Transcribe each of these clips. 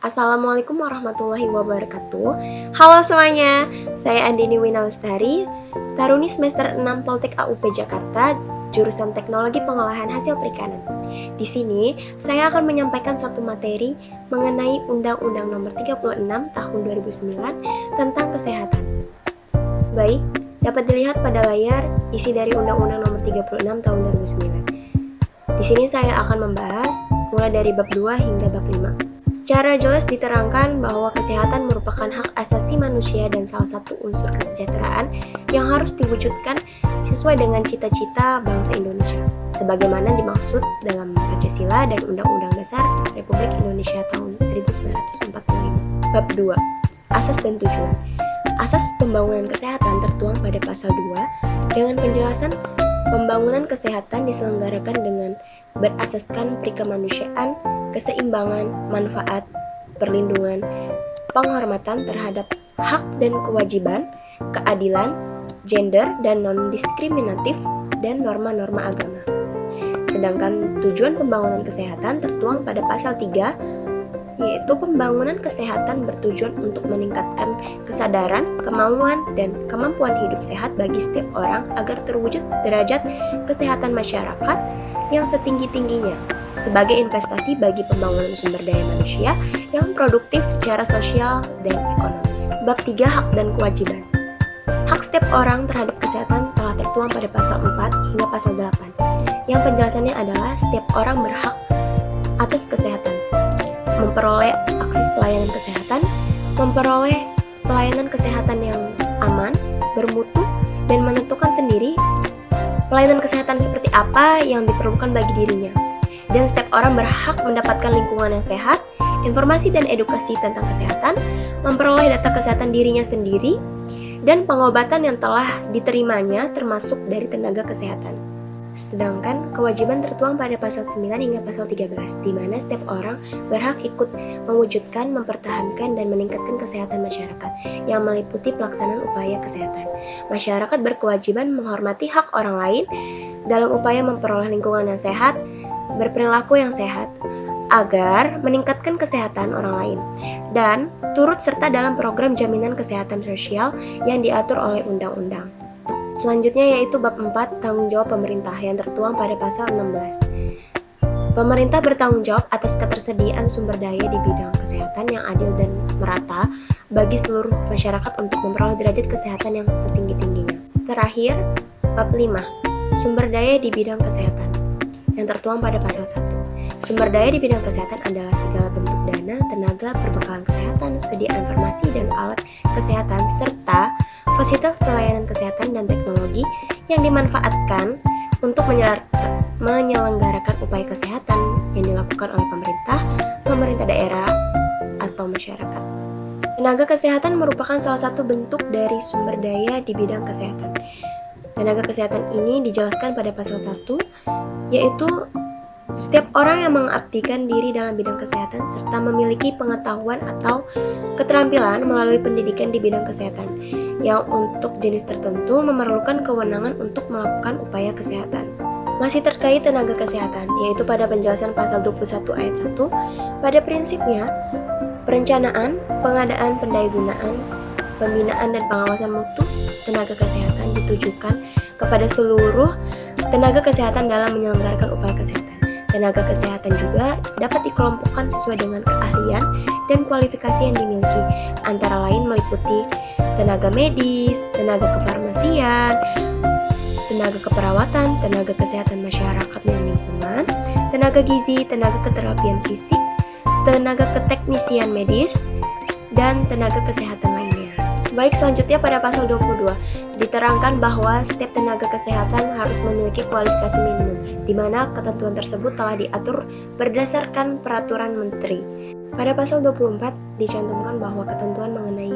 Assalamualaikum warahmatullahi wabarakatuh. Halo semuanya, saya Andini Winalestari, Taruni semester 6 Poltek AUP Jakarta, jurusan Teknologi Pengolahan Hasil Perikanan. Di sini, saya akan menyampaikan satu materi mengenai Undang-Undang Nomor 36 Tahun 2009 tentang kesehatan. Baik, dapat dilihat pada layar isi dari Undang-Undang Nomor 36 Tahun 2009. Di sini saya akan membahas mulai dari bab 2 hingga bab 5. Secara jelas diterangkan bahwa kesehatan merupakan hak asasi manusia dan salah satu unsur kesejahteraan yang harus diwujudkan sesuai dengan cita-cita bangsa Indonesia, sebagaimana dimaksud dalam Pancasila dan Undang-Undang Dasar Republik Indonesia tahun 1945. Bab 2. Asas dan tujuan. Asas pembangunan kesehatan tertuang pada pasal 2 dengan penjelasan pembangunan kesehatan diselenggarakan dengan berasaskan perikemanusiaan, keseimbangan, manfaat, perlindungan, penghormatan terhadap hak dan kewajiban, keadilan, gender dan non-diskriminatif, dan norma-norma agama. Sedangkan tujuan pembangunan kesehatan tertuang pada pasal 3, yaitu pembangunan kesehatan bertujuan untuk meningkatkan kesadaran, kemauan, dan kemampuan hidup sehat bagi setiap orang agar terwujud derajat kesehatan masyarakat yang setinggi-tingginya sebagai investasi bagi pembangunan sumber daya manusia yang produktif secara sosial dan ekonomis. Bab 3. Hak dan kewajiban. Hak setiap orang terhadap kesehatan telah tertuang pada pasal 4 hingga pasal 8, yang penjelasannya adalah setiap orang berhak atas kesehatan, memperoleh akses pelayanan kesehatan, memperoleh pelayanan kesehatan yang aman, bermutu, dan menentukan sendiri pelayanan kesehatan seperti apa yang diperlukan bagi dirinya. Dan setiap orang berhak mendapatkan lingkungan yang sehat, informasi dan edukasi tentang kesehatan, memperoleh data kesehatan dirinya sendiri, dan pengobatan yang telah diterimanya termasuk dari tenaga kesehatan. Sedangkan kewajiban tertuang pada pasal 9 hingga pasal 13, di mana setiap orang berhak ikut mewujudkan, mempertahankan, dan meningkatkan kesehatan masyarakat yang meliputi pelaksanaan upaya kesehatan. Masyarakat berkewajiban menghormati hak orang lain dalam upaya memperoleh lingkungan yang sehat, berperilaku yang sehat, agar meningkatkan kesehatan orang lain, dan turut serta dalam program jaminan kesehatan sosial yang diatur oleh undang-undang. Selanjutnya yaitu bab 4, tanggung jawab pemerintah, yang tertuang pada pasal 16. Pemerintah bertanggung jawab atas ketersediaan sumber daya di bidang kesehatan yang adil dan merata bagi seluruh masyarakat untuk memperoleh derajat kesehatan yang setinggi-tingginya. Terakhir, bab 5, sumber daya di bidang kesehatan, yang tertuang pada pasal 1. Sumber daya di bidang kesehatan adalah segala bentuk dana, tenaga, perbekalan kesehatan, sediaan farmasi dan alat kesehatan, serta fasilitas pelayanan kesehatan dan teknologi yang dimanfaatkan untuk menyelenggarakan upaya kesehatan yang dilakukan oleh pemerintah daerah, atau masyarakat. Tenaga kesehatan merupakan salah satu bentuk dari sumber daya di bidang kesehatan. Tenaga kesehatan ini dijelaskan pada pasal 1, yaitu setiap orang yang mengabdikan diri dalam bidang kesehatan serta memiliki pengetahuan atau keterampilan melalui pendidikan di bidang kesehatan yang untuk jenis tertentu memerlukan kewenangan untuk melakukan upaya kesehatan. Masih terkait tenaga kesehatan, yaitu pada penjelasan pasal 21 ayat 1, pada prinsipnya perencanaan, pengadaan, pendayagunaan, pembinaan dan pengawasan mutu tenaga kesehatan ditujukan kepada seluruh tenaga kesehatan dalam menyelenggarakan upaya kesehatan. Tenaga kesehatan juga dapat dikelompokkan sesuai dengan keahlian dan kualifikasi yang dimiliki, antara lain meliputi tenaga medis, tenaga kefarmasian, tenaga keperawatan, tenaga kesehatan masyarakat dan lingkungan, tenaga gizi, tenaga keterapian fisik, tenaga keteknisian medis, dan tenaga kesehatan lainnya. Baik, selanjutnya pada pasal 22 diterangkan bahwa setiap tenaga kesehatan harus memiliki kualifikasi minimum, di mana ketentuan tersebut telah diatur berdasarkan peraturan menteri. Pada pasal 24 dicantumkan bahwa ketentuan mengenai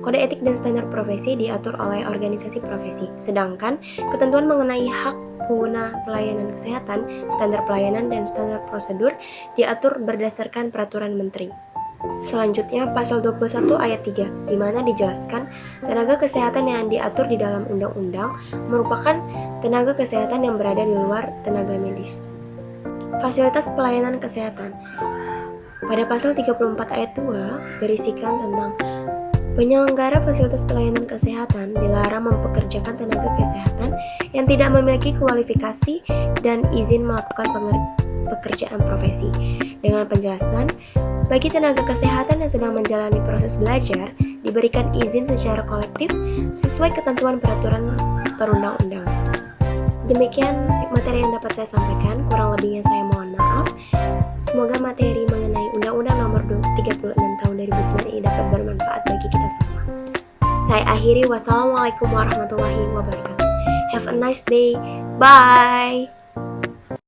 kode etik dan standar profesi diatur oleh organisasi profesi, sedangkan ketentuan mengenai hak pengguna pelayanan kesehatan, standar pelayanan, dan standar prosedur diatur berdasarkan peraturan menteri. Selanjutnya pasal 21 ayat 3, di mana dijelaskan tenaga kesehatan yang diatur di dalam undang-undang merupakan tenaga kesehatan yang berada di luar tenaga medis. Fasilitas pelayanan kesehatan. Pada pasal 34 ayat 2 berisikan tentang penyelenggara fasilitas pelayanan kesehatan dilarang mempekerjakan tenaga kesehatan yang tidak memiliki kualifikasi dan izin melakukan pekerjaan profesi. Dengan penjelasan, bagi tenaga kesehatan yang sedang menjalani proses belajar, diberikan izin secara kolektif sesuai ketentuan peraturan perundang-undangan. Demikian materi yang dapat saya sampaikan, kurang lebihnya saya mohon maaf. Semoga materi mengenai Undang-Undang Nomor 36 Tahun 2009 ini dapat bermanfaat bagi kita semua. Saya akhiri, wassalamualaikum warahmatullahi wabarakatuh. Have a nice day. Bye.